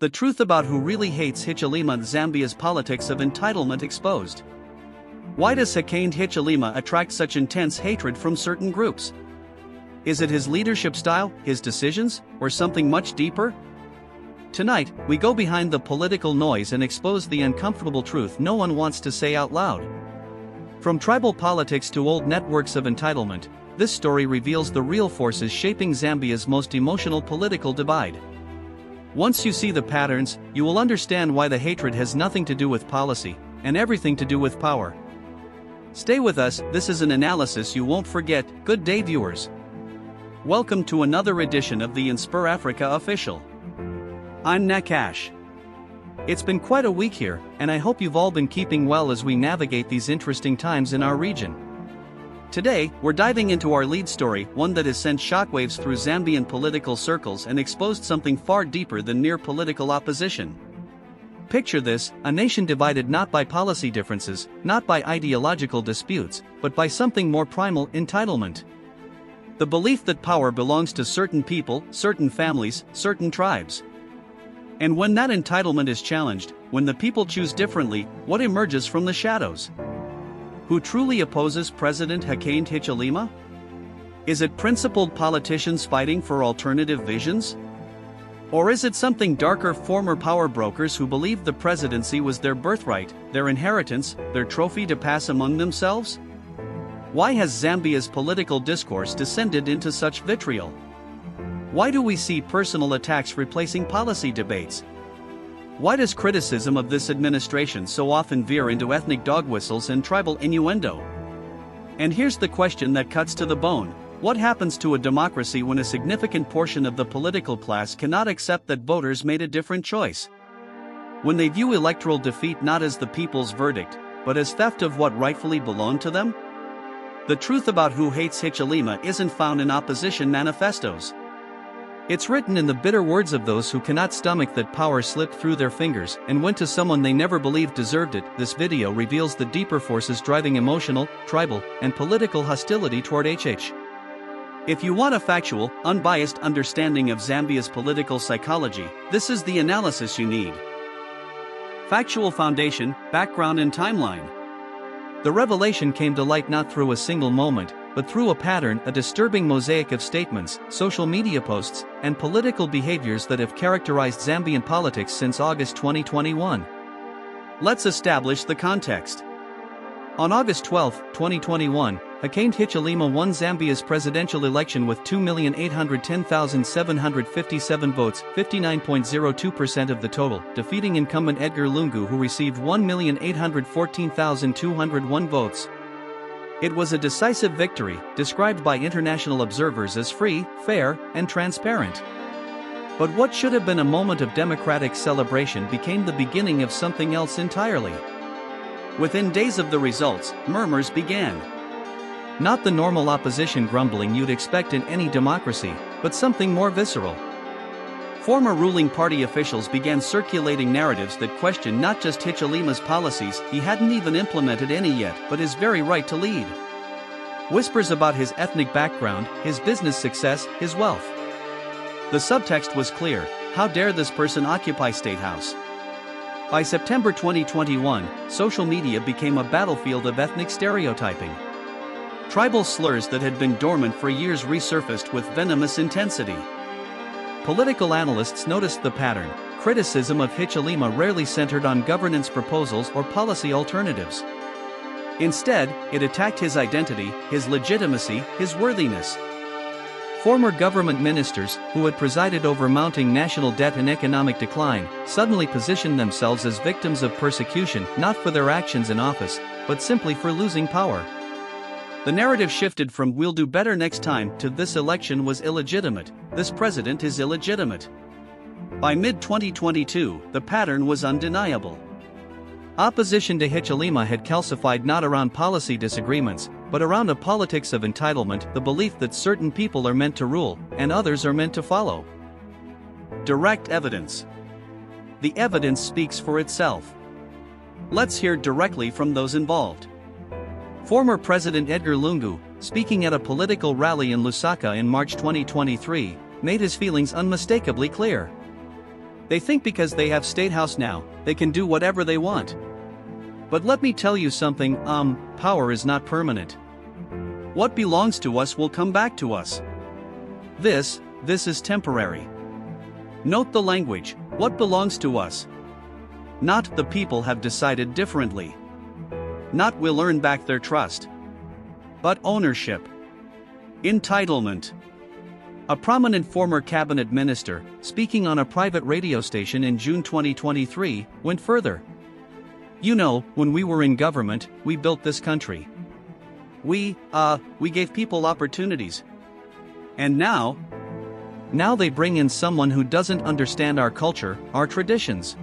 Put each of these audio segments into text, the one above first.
The truth about who really hates Hichilema. Zambia's politics of entitlement exposed. Why does Hakainde Hichilema attract such intense hatred from certain groups? Is it his leadership style, his decisions, or something much deeper? Tonight, we go behind the political noise and expose the uncomfortable truth no one wants to say out loud. From tribal politics to old networks of entitlement, this story reveals the real forces shaping Zambia's most emotional political divide. Once you see the patterns, you will understand why the hatred has nothing to do with policy, and everything to do with power. Stay with us, this is an analysis you won't forget. Good day, viewers. Welcome to another edition of the InspirAfrica Official. I'm Nakash. It's been quite a week here, and I hope you've all been keeping well as we navigate these interesting times in our region. Today, we're diving into our lead story, one that has sent shockwaves through Zambian political circles and exposed something far deeper than mere political opposition. Picture this: a nation divided not by policy differences, not by ideological disputes, but by something more primal: entitlement. The belief that power belongs to certain people, certain families, certain tribes. And when that entitlement is challenged, when the people choose differently, what emerges from the shadows? Who truly opposes President Hakainde Hichilema? Is it principled politicians fighting for alternative visions? Or is it something darker: former power brokers who believed the presidency was their birthright, their inheritance, their trophy to pass among themselves? Why has Zambia's political discourse descended into such vitriol? Why do we see personal attacks replacing policy debates? Why does criticism of this administration so often veer into ethnic dog whistles and tribal innuendo? And here's the question that cuts to the bone: what happens to a democracy when a significant portion of the political class cannot accept that voters made a different choice? When they view electoral defeat not as the people's verdict, but as theft of what rightfully belonged to them? The truth about who hates Hichilema isn't found in opposition manifestos. It's written in the bitter words of those who cannot stomach that power slipped through their fingers and went to someone they never believed deserved it. This video reveals the deeper forces driving emotional, tribal, and political hostility toward HH. If you want a factual, unbiased understanding of Zambia's political psychology, this is the analysis you need. Factual foundation, background and timeline. The revelation came to light not through a single moment, but through a pattern, a disturbing mosaic of statements, social media posts, and political behaviors that have characterized Zambian politics since August 2021. Let's establish the context. On August 12, 2021, Hakainde Hichilema won Zambia's presidential election with 2,810,757 votes, 59.02% of the total, defeating incumbent Edgar Lungu, who received 1,814,201 votes. It was a decisive victory, described by international observers as free, fair, and transparent. But what should have been a moment of democratic celebration became the beginning of something else entirely. Within days of the results, murmurs began. Not the normal opposition grumbling you'd expect in any democracy, but something more visceral. Former ruling party officials began circulating narratives that questioned not just Hichilema's policies, he hadn't even implemented any yet, but his very right to lead. Whispers about his ethnic background, his business success, his wealth. The subtext was clear: how dare this person occupy State House? By September 2021, social media became a battlefield of ethnic stereotyping. Tribal slurs that had been dormant for years resurfaced with venomous intensity. Political analysts noticed the pattern: criticism of Hichilema rarely centered on governance proposals or policy alternatives. Instead, it attacked his identity, his legitimacy, his worthiness. Former government ministers, who had presided over mounting national debt and economic decline, suddenly positioned themselves as victims of persecution, not for their actions in office, but simply for losing power. The narrative shifted from "we'll do better next time" to "this election was illegitimate, this president is illegitimate." By mid-2022, the pattern was undeniable. Opposition to Hichilema had calcified not around policy disagreements, but around a politics of entitlement, the belief that certain people are meant to rule, and others are meant to follow. Direct evidence. The evidence speaks for itself. Let's hear directly from those involved. Former President Edgar Lungu, speaking at a political rally in Lusaka in March 2023, made his feelings unmistakably clear. They think because they have State House now, they can do whatever they want. But let me tell you something, power is not permanent. What belongs to us will come back to us. This is temporary. Note the language, what belongs to us. Not the people have decided differently. Not will earn back their trust. But ownership. Entitlement. A prominent former cabinet minister, speaking on a private radio station in June 2023, went further. You know, when we were in government, we built this country. We gave people opportunities. And now they bring in someone who doesn't understand our culture, our traditions.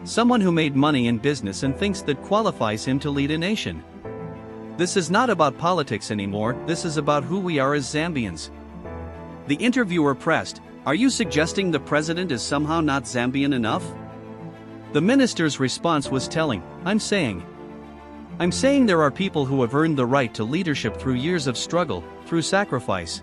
Someone who made money in business and thinks that qualifies him to lead a nation. This is not about politics anymore, this is about who we are as Zambians. The interviewer pressed, "Are you suggesting the president is somehow not Zambian enough?" The minister's response was telling, I'm saying there are people who have earned the right to leadership through years of struggle, through sacrifice.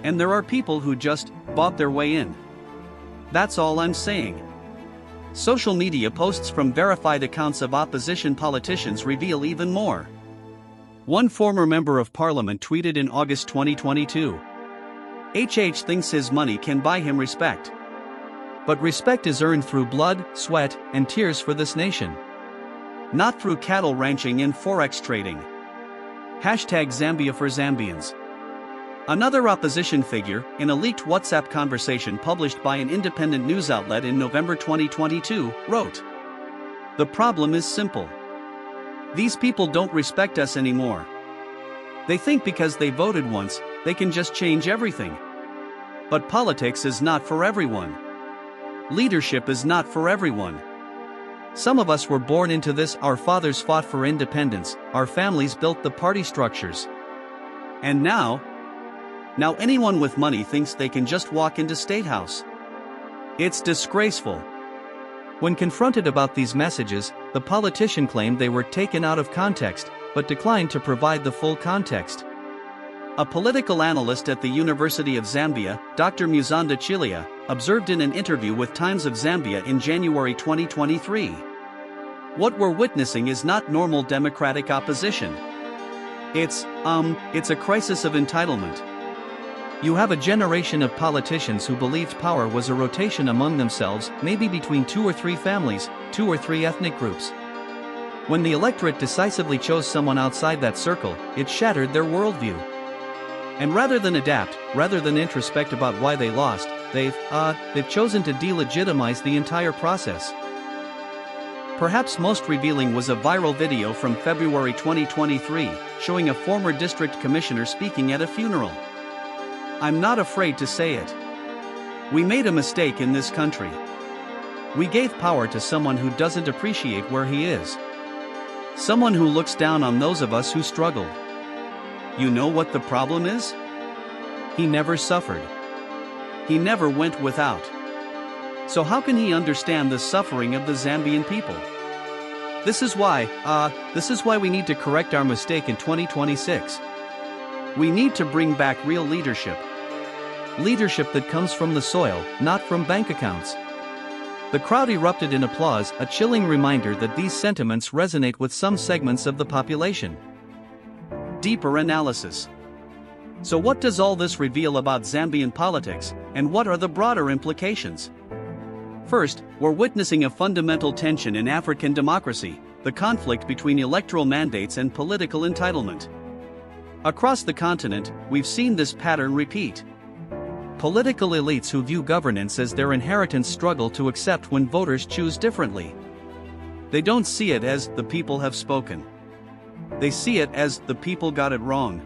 And there are people who just bought their way in. That's all I'm saying." Social media posts from verified accounts of opposition politicians reveal even more. One former member of parliament tweeted in August 2022. HH thinks his money can buy him respect. But respect is earned through blood, sweat, and tears for this nation. Not through cattle ranching and forex trading. #Zambia for Zambians. Another opposition figure, in a leaked WhatsApp conversation published by an independent news outlet in November 2022, wrote, "The problem is simple. These people don't respect us anymore. They think because they voted once, they can just change everything. But politics is not for everyone. Leadership is not for everyone. Some of us were born into this, our fathers fought for independence, our families built the party structures. And now anyone with money thinks they can just walk into State House. It's disgraceful." When confronted about these messages, the politician claimed they were taken out of context, but declined to provide the full context. A political analyst at the University of Zambia, Dr. Muzanda Chilia, observed in an interview with Times of Zambia in January 2023. "What we're witnessing is not normal democratic opposition. It's a crisis of entitlement. You have a generation of politicians who believed power was a rotation among themselves, maybe between 2 or 3 families, 2 or 3 ethnic groups. When the electorate decisively chose someone outside that circle, it shattered their worldview. And rather than adapt, rather than introspect about why they lost, they've chosen to delegitimize the entire process." Perhaps most revealing was a viral video from February 2023, showing a former district commissioner speaking at a funeral. "I'm not afraid to say it. We made a mistake in this country. We gave power to someone who doesn't appreciate where he is. Someone who looks down on those of us who struggled. You know what the problem is? He never suffered. He never went without. So how can he understand the suffering of the Zambian people? This is why we need to correct our mistake in 2026. We need to bring back real leadership. Leadership that comes from the soil, not from bank accounts." The crowd erupted in applause, a chilling reminder that these sentiments resonate with some segments of the population. Deeper analysis. So what does all this reveal about Zambian politics, and what are the broader implications? First, we're witnessing a fundamental tension in African democracy, the conflict between electoral mandates and political entitlement. Across the continent, we've seen this pattern repeat. Political elites who view governance as their inheritance struggle to accept when voters choose differently. They don't see it as the people have spoken. They see it as the people got it wrong.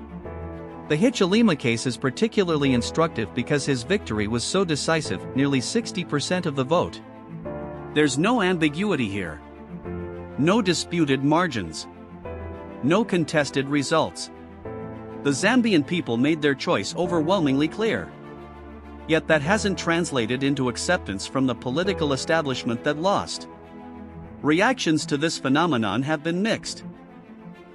The Hichilema case is particularly instructive because his victory was so decisive, nearly 60% of the vote. There's no ambiguity here. No disputed margins. No contested results. The Zambian people made their choice overwhelmingly clear. Yet that hasn't translated into acceptance from the political establishment that lost. Reactions to this phenomenon have been mixed.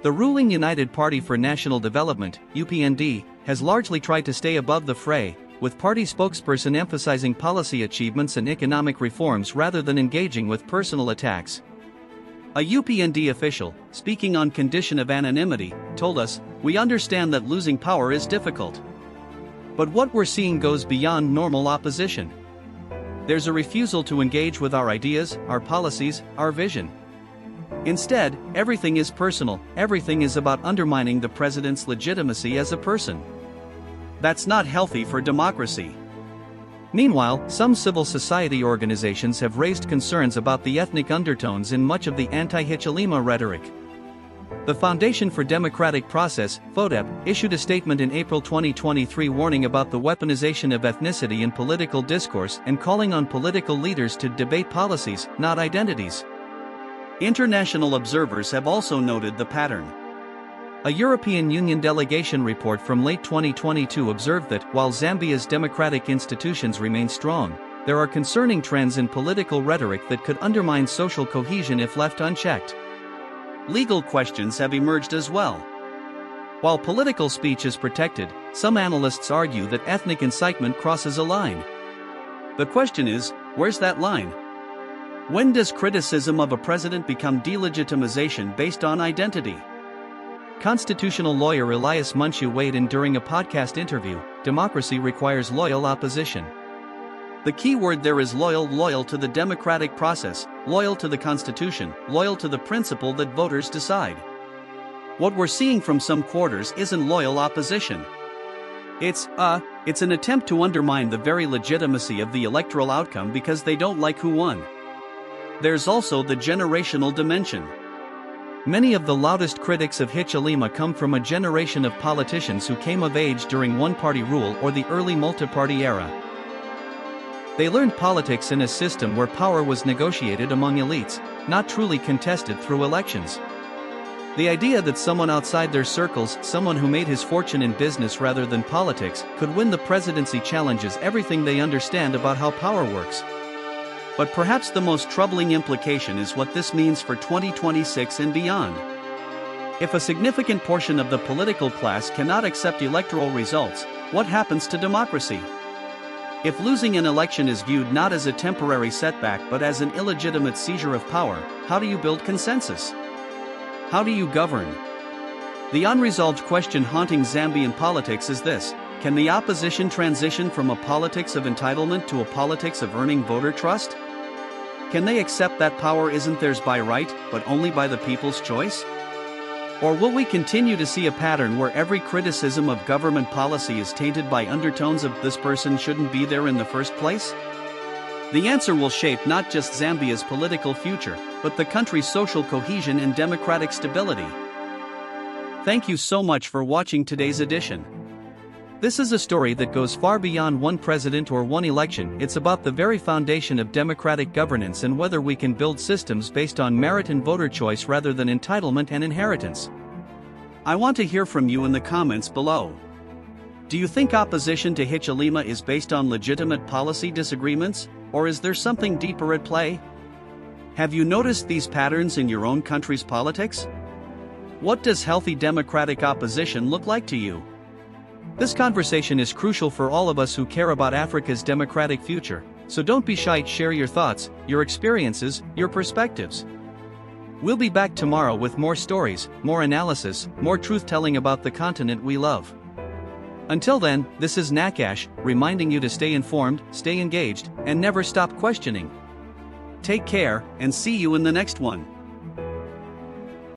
The ruling United Party for National Development, UPND, has largely tried to stay above the fray, with party spokesperson emphasizing policy achievements and economic reforms rather than engaging with personal attacks. A UPND official, speaking on condition of anonymity, told us, "We understand that losing power is difficult. But what we're seeing goes beyond normal opposition. There's a refusal to engage with our ideas, our policies, our vision. Instead, everything is personal, everything is about undermining the president's legitimacy as a person. That's not healthy for democracy." Meanwhile, some civil society organizations have raised concerns about the ethnic undertones in much of the anti-Hichilema rhetoric. The Foundation for Democratic Process, FODEP, issued a statement in April 2023 warning about the weaponization of ethnicity in political discourse and calling on political leaders to debate policies, not identities. International observers have also noted the pattern. A European Union delegation report from late 2022 observed that, while Zambia's democratic institutions remain strong, there are concerning trends in political rhetoric that could undermine social cohesion if left unchecked. Legal questions have emerged as well. While political speech is protected, some analysts argue that ethnic incitement crosses a line. The question is, where's that line? When does criticism of a president become delegitimization based on identity? Constitutional lawyer Elias Munchu weighed in during a podcast interview, "Democracy requires loyal opposition. The key word there is loyal to the democratic process, loyal to the Constitution, loyal to the principle that voters decide. What we're seeing from some quarters isn't loyal opposition. It's an attempt to undermine the very legitimacy of the electoral outcome because they don't like who won." There's also the generational dimension. Many of the loudest critics of Hichilema come from a generation of politicians who came of age during one-party rule or the early multi-party era. They learned politics in a system where power was negotiated among elites, not truly contested through elections. The idea that someone outside their circles, someone who made his fortune in business rather than politics, could win the presidency challenges everything they understand about how power works. But perhaps the most troubling implication is what this means for 2026 and beyond. If a significant portion of the political class cannot accept electoral results, what happens to democracy? If losing an election is viewed not as a temporary setback but as an illegitimate seizure of power, how do you build consensus? How do you govern? The unresolved question haunting Zambian politics is this: can the opposition transition from a politics of entitlement to a politics of earning voter trust? Can they accept that power isn't theirs by right, but only by the people's choice? Or will we continue to see a pattern where every criticism of government policy is tainted by undertones of "this person shouldn't be there in the first place"? The answer will shape not just Zambia's political future, but the country's social cohesion and democratic stability. Thank you so much for watching today's edition. This is a story that goes far beyond one president or one election. It's about the very foundation of democratic governance and whether we can build systems based on merit and voter choice rather than entitlement and inheritance. I want to hear from you in the comments below. Do you think opposition to Hichilema is based on legitimate policy disagreements, or is there something deeper at play? Have you noticed these patterns in your own country's politics? What does healthy democratic opposition look like to you? This conversation is crucial for all of us who care about Africa's democratic future, so don't be shy to share your thoughts, your experiences, your perspectives. We'll be back tomorrow with more stories, more analysis, more truth-telling about the continent we love. Until then, this is Nakash, reminding you to stay informed, stay engaged, and never stop questioning. Take care, and see you in the next one.